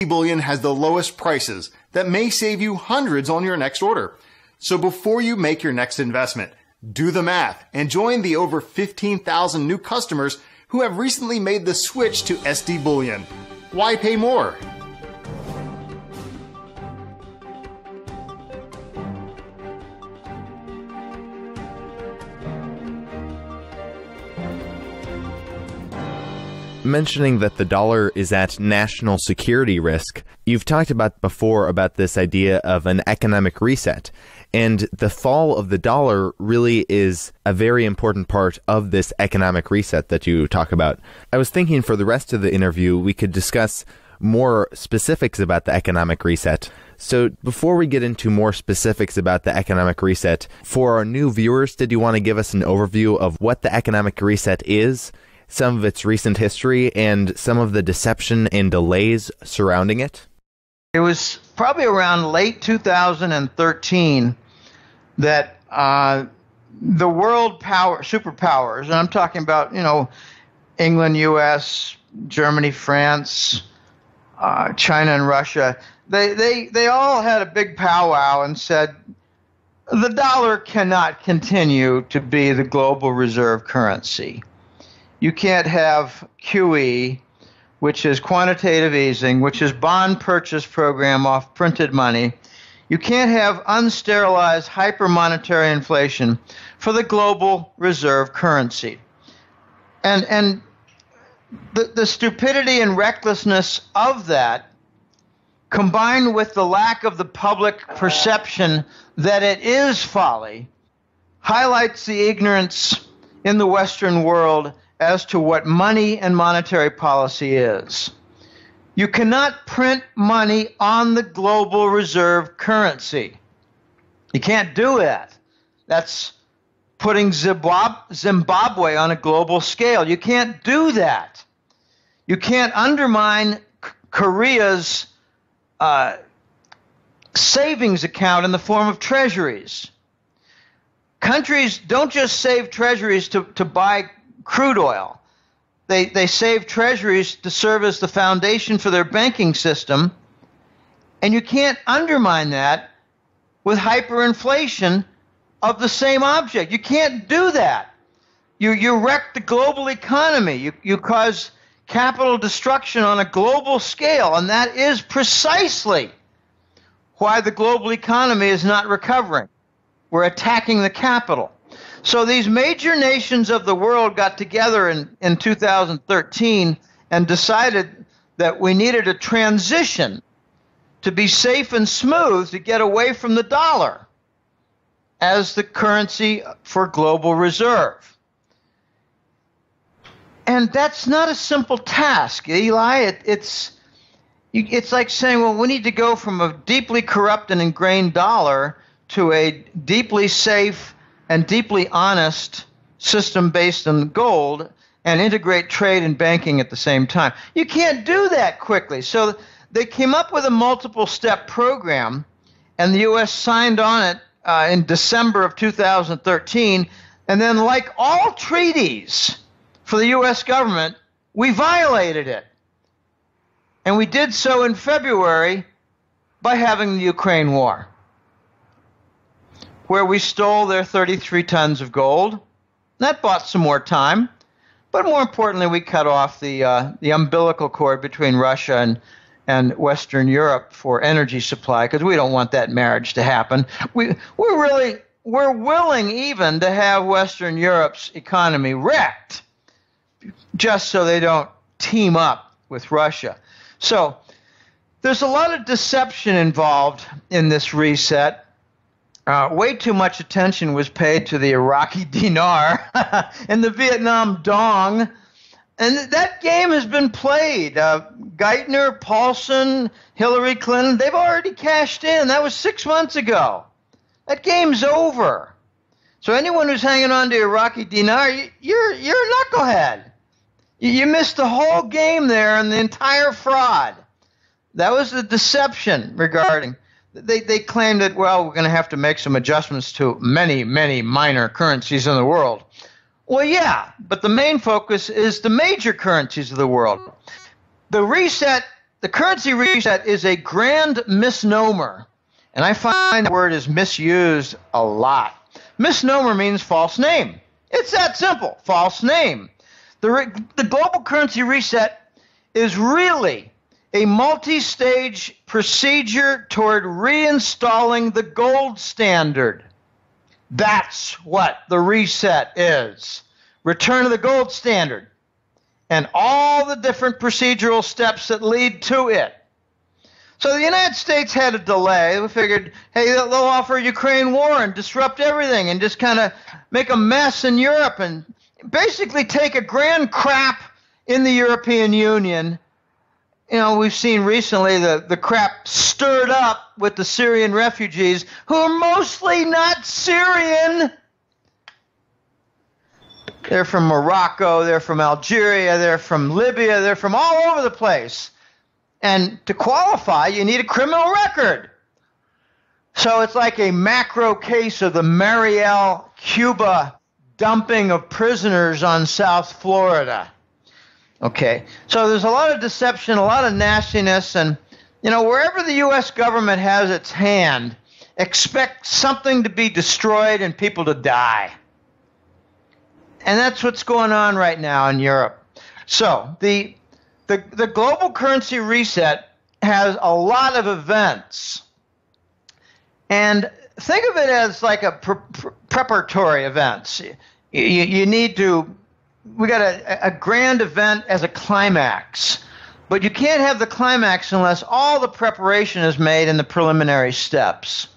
Bullion has the lowest prices that may save you hundreds on your next order. So before you make your next investment, do the math and join the over 15,000 new customers who have recently made the switch to SD Bullion. Why pay more? Mentioning that the dollar is at national security risk, you've talked about before about this idea of an economic reset, and the fall of the dollar really is a very important part of this economic reset that you talk about. I was thinking for the rest of the interview we could discuss more specifics about the economic reset. So before we get into more specifics about the economic reset, for our new viewers, did you want to give us an overview of what the economic reset is, some of its recent history, and some of the deception and delays surrounding it? It was probably around late 2013 that the world superpowers, and I'm talking about, England, U.S., Germany, France, China, and Russia, they all had a big powwow and said, the dollar cannot continue to be the global reserve currency. You can't have QE, which is quantitative easing, which is bond purchase program off printed money. You can't have unsterilized hypermonetary inflation for the global reserve currency. And the stupidity and recklessness of that, combined with the lack of the public perception that it is folly, highlights the ignorance in the Western world as to what money and monetary policy is. You cannot print money on the global reserve currency. You can't do that. That's putting Zimbabwe on a global scale. You can't do that. You can't undermine Korea's savings account in the form of treasuries. Countries don't just save treasuries to buy crude oil. They save treasuries to serve as the foundation for their banking system, and you can't undermine that with hyperinflation of the same object. You can't do that. You wreck the global economy. You cause capital destruction on a global scale, and that is precisely why the global economy is not recovering. We're attacking the capital. So these major nations of the world got together in 2013 and decided that we needed a transition to be safe and smooth to get away from the dollar as the currency for global reserve. And that's not a simple task, Eli. It's like saying, well, we need to go from a deeply corrupt and ingrained dollar to a deeply safe and deeply honest system based on gold and integrate trade and banking at the same time. You can't do that quickly. So they came up with a multiple-step program, and the U.S. signed on it in December of 2013. And then, like all treaties for the U.S. government, we violated it. And we did so in February by having the Ukraine war, where we stole their 33 tons of gold. That bought some more time. But more importantly, we cut off the umbilical cord between Russia and Western Europe for energy supply, because we don't want that marriage to happen. We're willing even to have Western Europe's economy wrecked just so they don't team up with Russia. So there's a lot of deception involved in this reset. Way too much attention was paid to the Iraqi dinar and the Vietnam dong. And that game has been played. Geithner, Paulson, Hillary Clinton, they've already cashed in. That was 6 months ago. That game's over. So anyone who's hanging on to Iraqi dinar, you're a knucklehead. You missed the whole game there and the entire fraud. That was the deception regarding. They claimed that, well, we're going to have to make some adjustments to many, many minor currencies in the world. Well, yeah, but the main focus is the major currencies of the world. The reset the currency reset is a grand misnomer, and I find the word is misused a lot. Misnomer means false name. It's that simple, false name. The global currency reset is really a multi-stage procedure toward reinstalling the gold standard. That's what the reset is. Return to the gold standard and all the different procedural steps that lead to it. So the United States had a delay. We figured, hey, they'll offer Ukraine war and disrupt everything and just kind of make a mess in Europe and basically take a grand crap in the European Union. You know, we've seen recently the crap stirred up with the Syrian refugees, who are mostly not Syrian. They're from Morocco, they're from Algeria, they're from Libya, they're from all over the place. And to qualify, you need a criminal record. So it's like a macro case of the Mariel, Cuba dumping of prisoners on South Florida. Okay, so there's a lot of deception, a lot of nastiness, and, you know, wherever the U.S. government has its hand, expect something to be destroyed and people to die. And that's what's going on right now in Europe. So the global currency reset has a lot of events. And think of it as like a preparatory events. You need to, we got a grand event as a climax. But you can't have the climax unless all the preparation is made in the preliminary steps.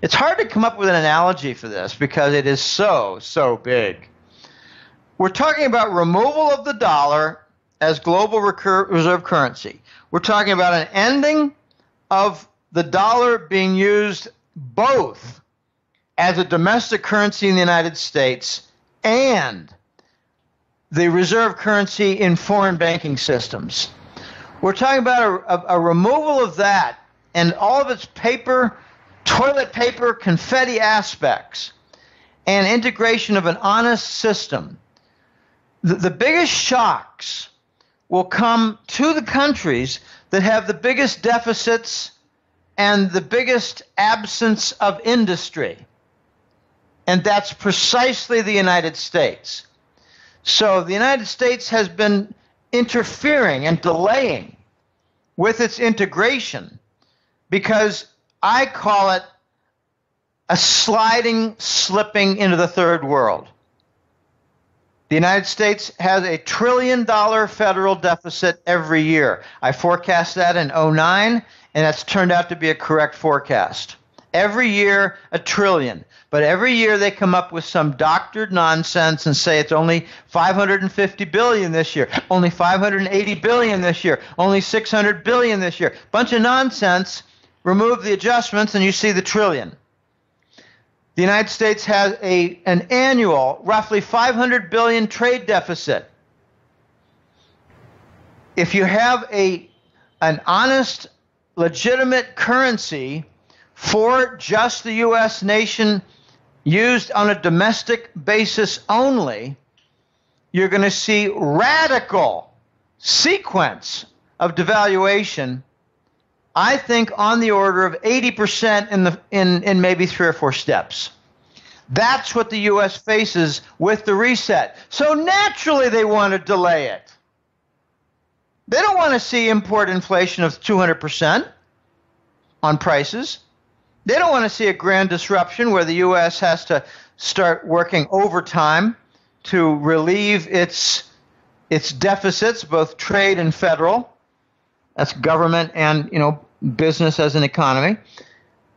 It's hard to come up with an analogy for this because it is so big. We're talking about removal of the dollar as global reserve currency. We're talking about an ending of the dollar being used both as a domestic currency in the United States and the reserve currency in foreign banking systems. We're talking about a removal of that and all of its paper, toilet paper, confetti aspects, and integration of an honest system. The biggest shocks will come to the countries that have the biggest deficits and the biggest absence of industry. And that's precisely the United States. So the United States has been interfering and delaying with its integration because I call it a slipping into the third world. The United States has $1 trillion federal deficit every year. I forecast that in 2009, and that's turned out to be a correct forecast. Every year, $1 trillion. But every year they come up with some doctored nonsense and say it's only $550 billion this year, only $580 billion this year, only $600 billion this year. Bunch of nonsense. Remove the adjustments and you see the trillion. The United States has an annual, roughly $500 billion trade deficit. If you have an honest, legitimate currency for just the U.S. nation used on a domestic basis only, you're going to see radical sequence of devaluation, I think on the order of 80% in maybe 3 or 4 steps. That's what the U.S. faces with the reset. So naturally they want to delay it. They don't want to see import inflation of 200% on prices. They don't want to see a grand disruption where the U.S. has to start working overtime to relieve its deficits, both trade and federal. That's government and, business as an economy.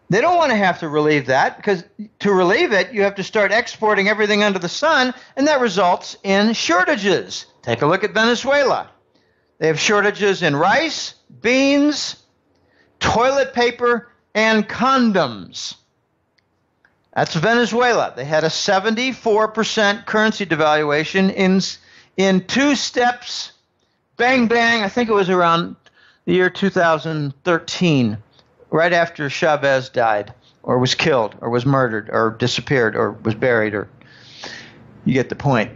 They don't want to have to relieve that because to relieve it, you have to start exporting everything under the sun, and that results in shortages. Take a look at Venezuela. They have shortages in rice, beans, toilet paper, and condoms. That's Venezuela. They had a 74% currency devaluation in 2 steps. Bang, bang. I think it was around the year 2013, right after Chavez died, or was killed, or was murdered, or disappeared, or was buried, or you get the point.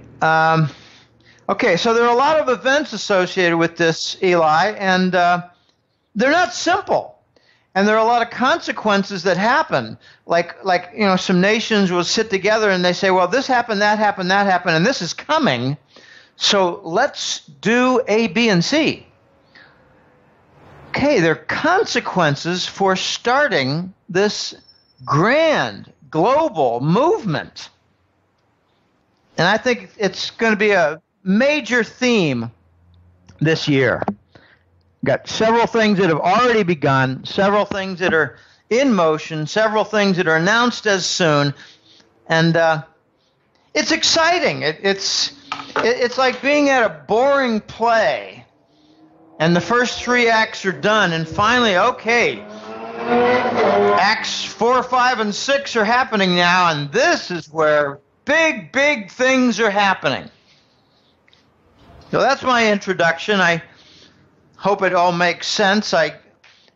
Okay, so there are a lot of events associated with this, Eli, and they're not simple. And there are a lot of consequences that happen. Like some nations will sit together and they say, well, this happened, that happened, that happened, and this is coming. So let's do A, B, and C. Okay, there are consequences for starting this grand global movement. And I think it's going to be a major theme this year. Got several things that have already begun, several things that are in motion, several things that are announced as soon, and it's exciting. It's like being at a boring play, and the first 3 acts are done, and finally, okay, acts 4, 5, and 6 are happening now, and this is where big, big things are happening. So that's my introduction. I hope it all makes sense.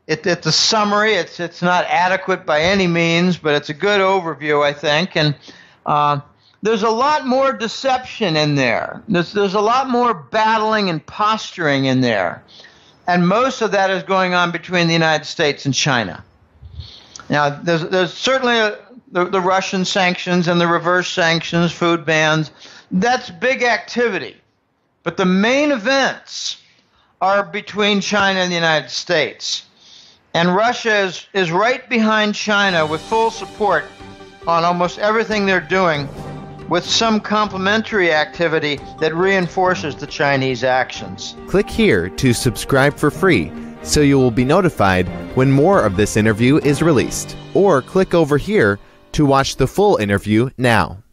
It's a summary. It's not adequate by any means, but it's a good overview, I think. And there's a lot more deception in there. There's a lot more battling and posturing in there. And most of that is going on between the United States and China. Now, there's certainly the Russian sanctions and the reverse sanctions, food bans. That's big activity. But the main events are between China and the United States. And Russia is right behind China with full support on almost everything they're doing, with some complementary activity that reinforces the Chinese actions. Click here to subscribe for free so you will be notified when more of this interview is released. Or click over here to watch the full interview now.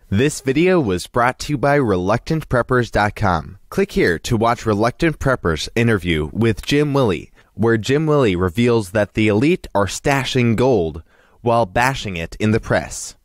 This video was brought to you by ReluctantPreppers.com. Click here to watch Reluctant Prepper's interview with Jim Willie, where Jim Willie reveals that the elite are stashing gold while bashing it in the press.